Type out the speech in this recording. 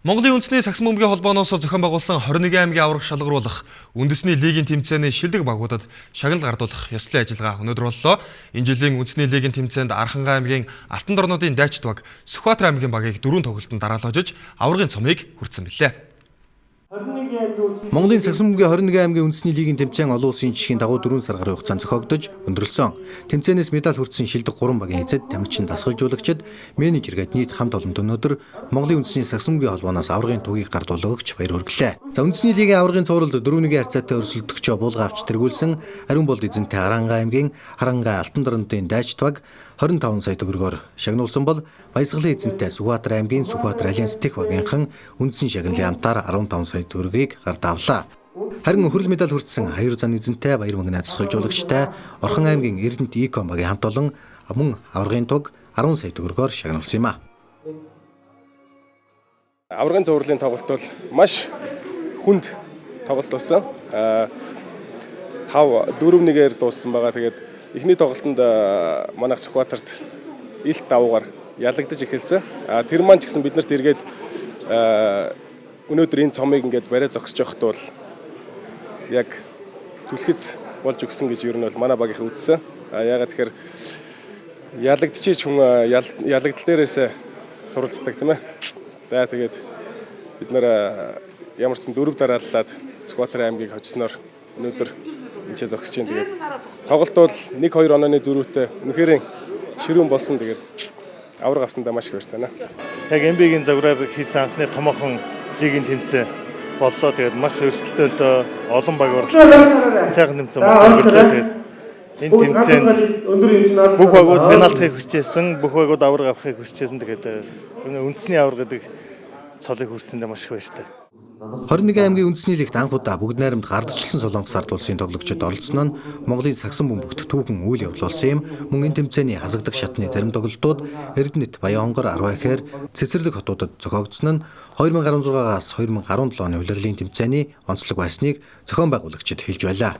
Монголын үндэсний сагсан бөмбөгийн холбооноос зохион байгуулсан 21 аймгийн аврах шалгаруулах үндэсний лигийн тэмцээний шилдэг багуудад шагнал гардуулах ёслолын ажиллагаа өнөөдөр боллоо. Энэ жилийн үндэсний лигийн тэмцээнд Архангай аймгийн Алтан дорнодын Дайчид баг Сүхбаатар аймгийн багийг 4 тоглолтод дараалгажиж аврагын цомыг хүртсэн билээ. Монголын сагсан бөмбөгийн 21 аймгийн үндэсний лигийн тэмцээн олон улсын жишгийн дагуу 4 сар гаруй хугацаанд зохиогдож өндөрлсөн. Тэмцээнээс медаль хүртсэн шилдэг 3 багийн эзэд тамирчин дасгалжуулагчид менежер гээд нийт хамт олонд өнөөдөр Монголын үндэсний сагсан бөмбөгийн холбооноос аврагын түүхийг гардуулж өгч баяр хүргэлээ. За үндэсний лигийн аврагын цувралд 4-1 харьцаатай өрсөлдөгчөө буулга авч тэргүүлсэн ариун болд эзэнтэй Архангай аймгийн Архангай Алтан дорнодын Дайчид баг 25 сая төгрөгөөр шагнуулсан бол Баясгалан эзэнтэй Сүхбаатар аймгийн Сүхбаатар Альянс дэх багийнхан үндсэн шагналын амтаар 15 сая төгрөгийг гард авлаа. Харин хөрөл медаль хүртсэн 2 зан эзэнтэй баяр мөнгөний дасгалжуулагчтай Орхон аймгийн Эрдэнэт Икон багийн хамт олон мөн аврагын туг 10 сая төгрөгөөр шагнуулсан юм а. Аврагын цувралын тоглолт бол маш хүнд тоглолт болсон. 4-1-ээр дууссан байгаа. Тэгээд эхний тоглолтод манайх Сүхбаатарт илт давуугаар ялагдаж эхэлсэн. Тэр маань ч гэсэн биднэрт эргээд өнөөдөр энэ цомыг ингээд бариа зогсож явахд бол яг түлхэц болж өгсөн гэж ер нь бол манай багийнхан үзсэн. Ягаад тэгэхээр ялагдчихж хүн ялагдал дээрээс суралцдаг тийм ээ. За тэгээд бид нэр ямар ч 4 дарааллаад Сүхбаатар аймгийг хожсноор өнөөдөр энэ ч зогсож чинь тэгээд тоглолт бол 1-2 онооны зөрүүтэй үнэхээр ширүүн болсон. Тэгээд авраг авсандаа маш их баяртай. Яг МБ-гийн загвараар хийсэн анхны томоохон лигийн тэмцээн боллоо. Тэгээд маш өрсөлдөөнтэй олон баг оролцсон. Сайхан тэмцээн болчихлоо. Тэгээд энэ тэмцээнд бүх багууд пенальтыг хүсчихсэн, бүх багууд авраг авахыг хүсчихсэн. Тэгээд үндэсний авраг гэдэг цолыг хүрсэндээ маш их баяртай. 21 аймгийн үндэсний лигт анх удаа бүгд найрамд гардчлсан Солонгос ард улсын тоглогчид оролцсон нь Монголын сагсан бөмбөгт түүхэн үйл явдал болсон юм. Мөн энэ тэмцээний хасагдах шатны зарим тоглолтууд Эрдэнэт, Баянгор, Арвайхээр, Цэцэрлэг хотуудад зохиогдсон нь 2016-аас 2017 оны улирлын тэмцээний онцлог байсныг зохион байгуулагчид хэлж байлаа.